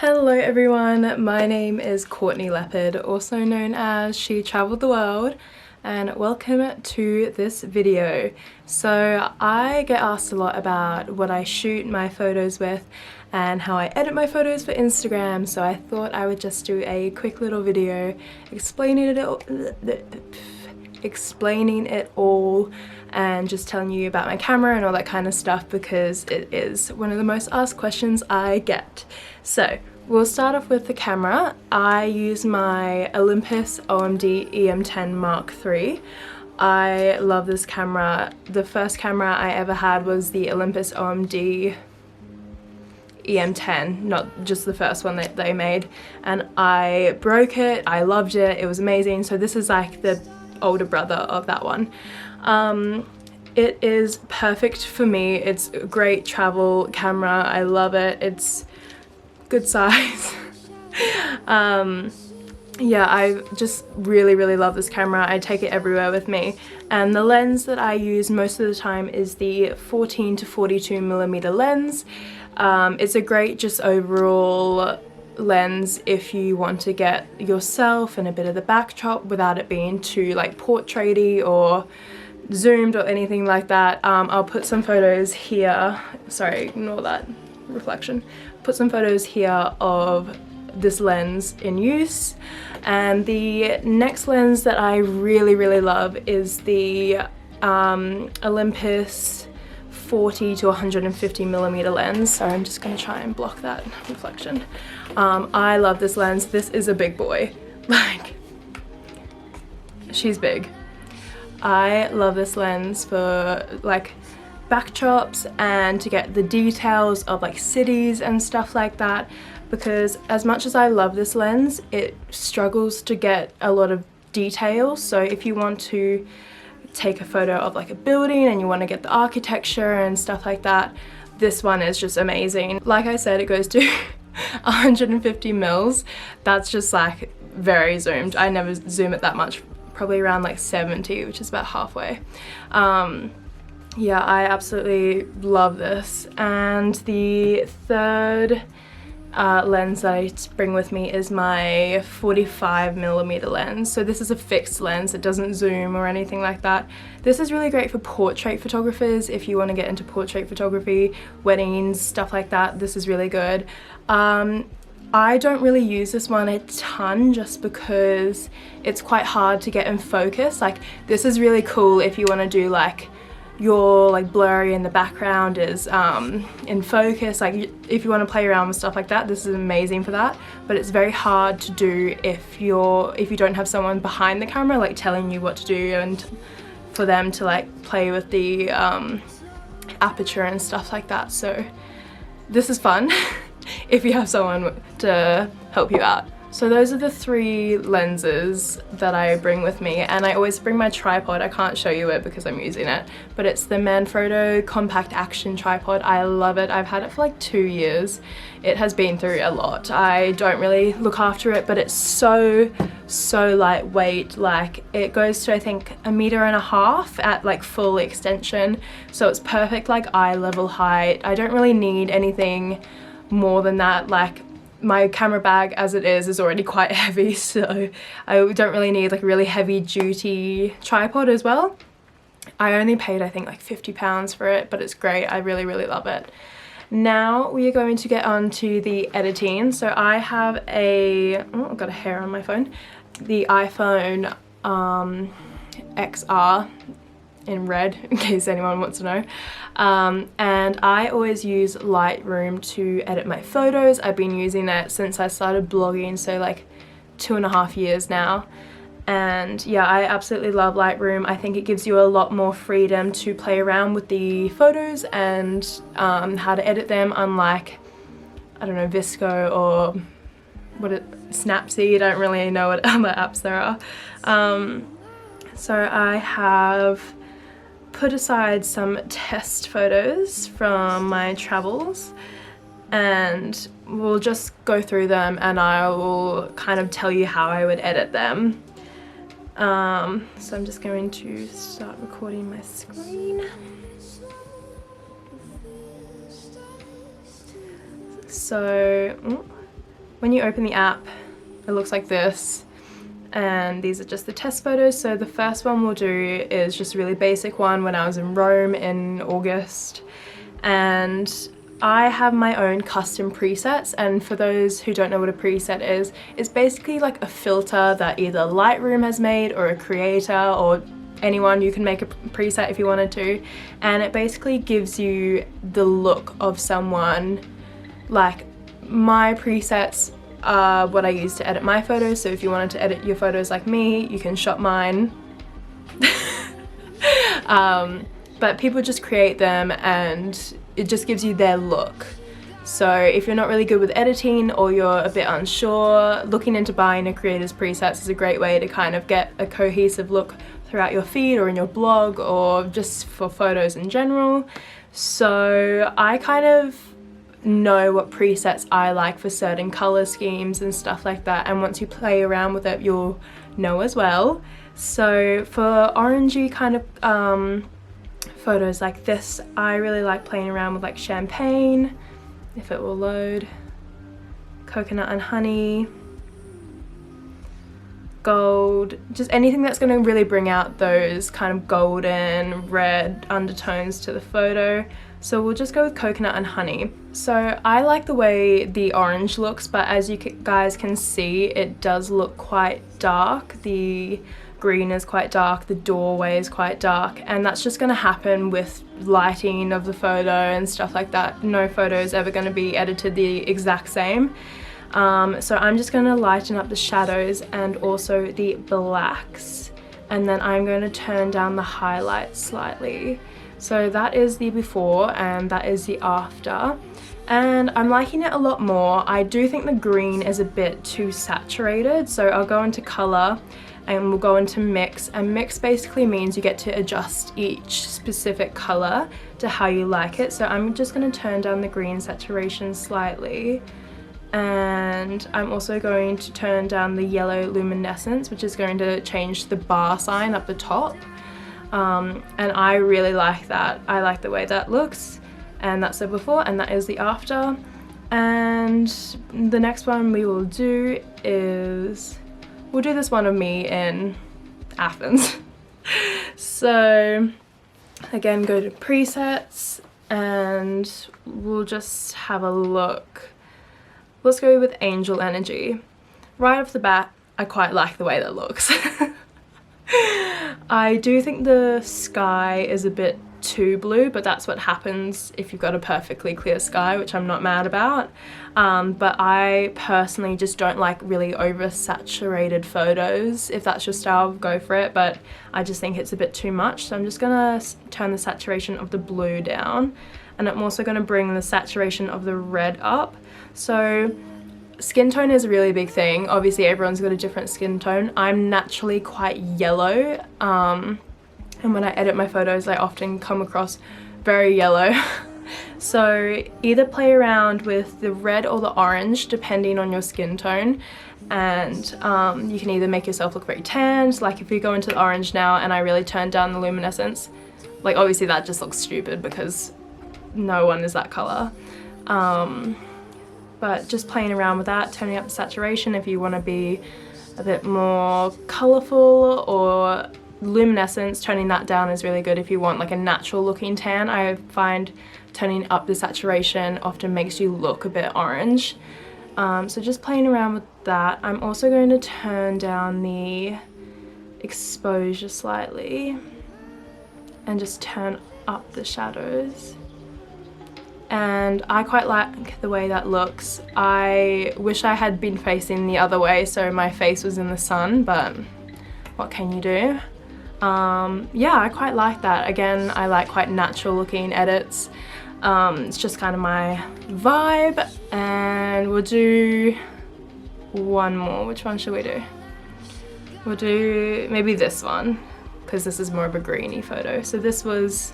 Hello everyone, my name is Courtney Leopard, also known as She Traveled the World, and welcome to this video. So I get asked a lot about what I shoot my photos with and how I edit my photos for Instagram, so I thought I would just do a quick little video explaining it all and just telling you about my camera and all that kind of stuff, because it is one of the most asked questions I get. So we'll start off with the camera. I use my Olympus OMD EM10 Mark III. I love this camera. The first camera I ever had was the Olympus OMD EM10, not just the first one that they made, and I broke it. I loved it. It was amazing. So this is like the older brother of that one. It is perfect for me. It's a great travel camera. I love it. It's good size. Yeah, I just really love this camera. I take it everywhere with me, and the lens that I use most of the time is the 14 to 42 millimeter lens. It's a great just overall lens if you want to get yourself and a bit of the backdrop without it being too like portraity or zoomed or anything like that. I'll put some photos here, sorry, ignore that reflection. Put some photos here of this lens in use. And the next lens that I really love is the Olympus 40 to 150 millimeter lens. So I'm just gonna try and block that reflection. I love this lens. This is a big boy. Like, she's big. I love this lens for like backdrops and to get the details of like cities and stuff like that, because as much as I love this lens, it struggles to get a lot of detail. So if you want to take a photo of like a building and you want to get the architecture and stuff like that, this one is just amazing. Like I said, it goes to 150 mils. That's just like very zoomed. I never zoom it that much, probably around like 70, which is about halfway. Yeah, I absolutely love this. And the third lens that I bring with me is my 45 millimeter lens. So this is a fixed lens, it doesn't zoom or anything like that. This is really great for portrait photographers. If you want to get into portrait photography, weddings, stuff like that, this is really good. I don't really use this one a ton just because it's quite hard to get in focus. Like, this is really cool if you want to do like your like blurry and the background is in focus. Like, if you want to play around with stuff like that, this is amazing for that. But it's very hard to do if you don't have someone behind the camera like telling you what to do and for them to like play with the aperture and stuff like that. So this is fun if you have someone to help you out. So those are the three lenses that I bring with me, and I always bring my tripod. I can't show you it because I'm using it, but it's the Manfrotto compact action tripod. I love it. I've had it for like 2 years. It has been through a lot. I don't really look after it, but it's so lightweight. Like, it goes to I think 1.5 meters at like full extension, so it's perfect like eye level height. I don't really need anything more than that. Like, my camera bag as it is already quite heavy, so I don't really need like a really heavy duty tripod as well. I only paid I think like £50 for it, but it's great. I really love it. Now we are going to get on to the editing. So I have I've got a hair on my phone, the iPhone XR in red, in case anyone wants to know. And I always use Lightroom to edit my photos. I've been using it since I started blogging, so like 2.5 years now. And yeah, I absolutely love Lightroom. I think it gives you a lot more freedom to play around with the photos and how to edit them, unlike, I don't know, Visco or Snapseed. I don't really know what other apps there are. So I have put aside some test photos from my travels, and we'll just go through them and I will kind of tell you how I would edit them. So I'm just going to start recording my screen. So when you open the app, it looks like this. And these are just the test photos. So the first one we'll do is just a really basic one when I was in Rome in August. And I have my own custom presets, and for those who don't know what a preset is, it's basically like a filter that either Lightroom has made or a creator or anyone, you can make a preset if you wanted to, and it basically gives you the look of someone. Like my presets are what I use to edit my photos, so if you wanted to edit your photos like me, you can shop mine. But people just create them and it just gives you their look. So if you're not really good with editing or you're a bit unsure, looking into buying a creator's presets is a great way to kind of get a cohesive look throughout your feed or in your blog or just for photos in general. So I kind of know what presets I like for certain color schemes and stuff like that, and once you play around with it you'll know as well. So for orangey kind of photos like this, I really like playing around with like champagne, if it will load, coconut and honey, gold, just anything that's going to really bring out those kind of golden red undertones to the photo. So we'll just go with coconut and honey. So I like the way the orange looks, but as you guys can see, it does look quite dark. The green is quite dark, the doorway is quite dark, and that's just going to happen with lighting of the photo and stuff like that. No photo is ever going to be edited the exact same. So I'm just going to lighten up the shadows and also the blacks, and then I'm going to turn down the highlights slightly. So that is the before and that is the after, and I'm liking it a lot more. I do think the green is a bit too saturated, so I'll go into color and we'll go into mix, and mix basically means you get to adjust each specific color to how you like it. So I'm just going to turn down the green saturation slightly, and I'm also going to turn down the yellow luminescence, which is going to change the bar sign up the top, and I really like that. I like the way that looks, and that's the before and that is the after. And the next one we will do is, we'll do this one of me in Athens. So again, go to presets and we'll just have a look. Let's go with Angel Energy. Right off the bat, I quite like the way that looks. I do think the sky is a bit too blue, but that's what happens if you've got a perfectly clear sky, which I'm not mad about. But I personally just don't like really oversaturated photos. If that's your style, go for it, but I just think it's a bit too much. So I'm just gonna turn the saturation of the blue down, and I'm also gonna bring the saturation of the red up. So skin tone is a really big thing. Obviously everyone's got a different skin tone. I'm naturally quite yellow, and when I edit my photos I often come across very yellow. So either play around with the red or the orange depending on your skin tone, and you can either make yourself look very tanned, like if you go into the orange now and I really turn down the luminescence, like obviously that just looks stupid because no one is that color. But just playing around with that, turning up the saturation if you want to be a bit more colourful, or luminescence, turning that down is really good if you want like a natural looking tan. I find turning up the saturation often makes you look a bit orange. So just playing around with that. I'm also going to turn down the exposure slightly and just turn up the shadows. And I quite like the way that looks. I wish I had been facing the other way so my face was in the sun, but what can you do? Yeah, I quite like that. Again, I like quite natural looking edits. It's just kind of my vibe, and we'll do one more. Which one should we do? We'll do maybe this one, because this is more of a greeny photo. So this was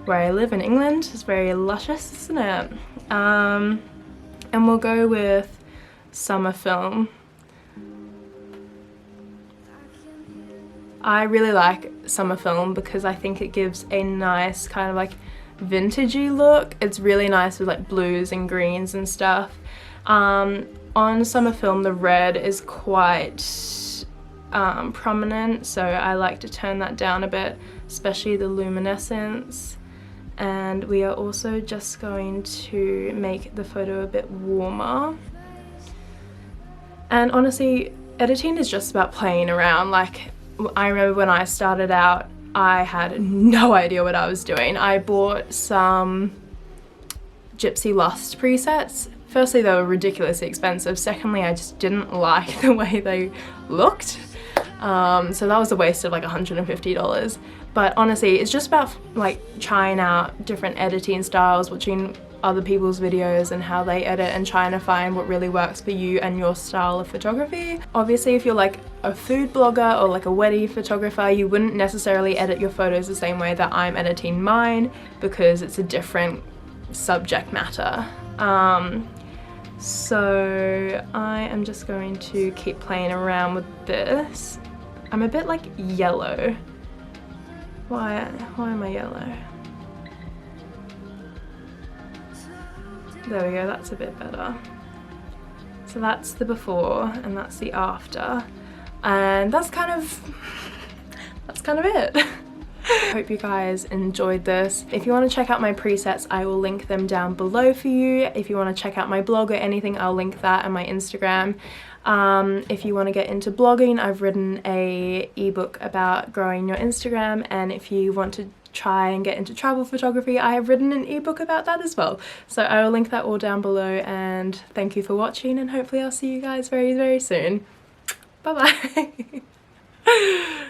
where I live in England. It's very luscious, isn't it? And we'll go with summer film. I really like summer film because I think it gives a nice kind of like vintagey look. It's really nice with like blues and greens and stuff. on summer film the red is quite prominent, so I like to turn that down a bit, especially the luminescence. And we are also just going to make the photo a bit warmer. And honestly, editing is just about playing around. Like, I remember when I started out, I had no idea what I was doing. I bought some Gypsy Lust presets. Firstly, they were ridiculously expensive. Secondly, I just didn't like the way they looked. So that was a waste of like $150. But honestly, it's just about like trying out different editing styles, watching other people's videos and how they edit, and trying to find what really works for you and your style of photography. Obviously, if you're like a food blogger or like a wedding photographer, you wouldn't necessarily edit your photos the same way that I'm editing mine, because it's a different subject matter. So I am just going to keep playing around with this. I'm a bit like yellow. Why am I yellow? There we go, that's a bit better. So that's the before and that's the after. And that's kind of it. I hope you guys enjoyed this. If you want to check out my presets, I will link them down below for you. If you want to check out my blog or anything, I'll link that and my Instagram. If you want to get into blogging, I've written a ebook about growing your Instagram, and if you want to try and get into travel photography, I have written an ebook about that as well. So I will link that all down below, and thank you for watching, and hopefully I'll see you guys very, very soon. Bye bye.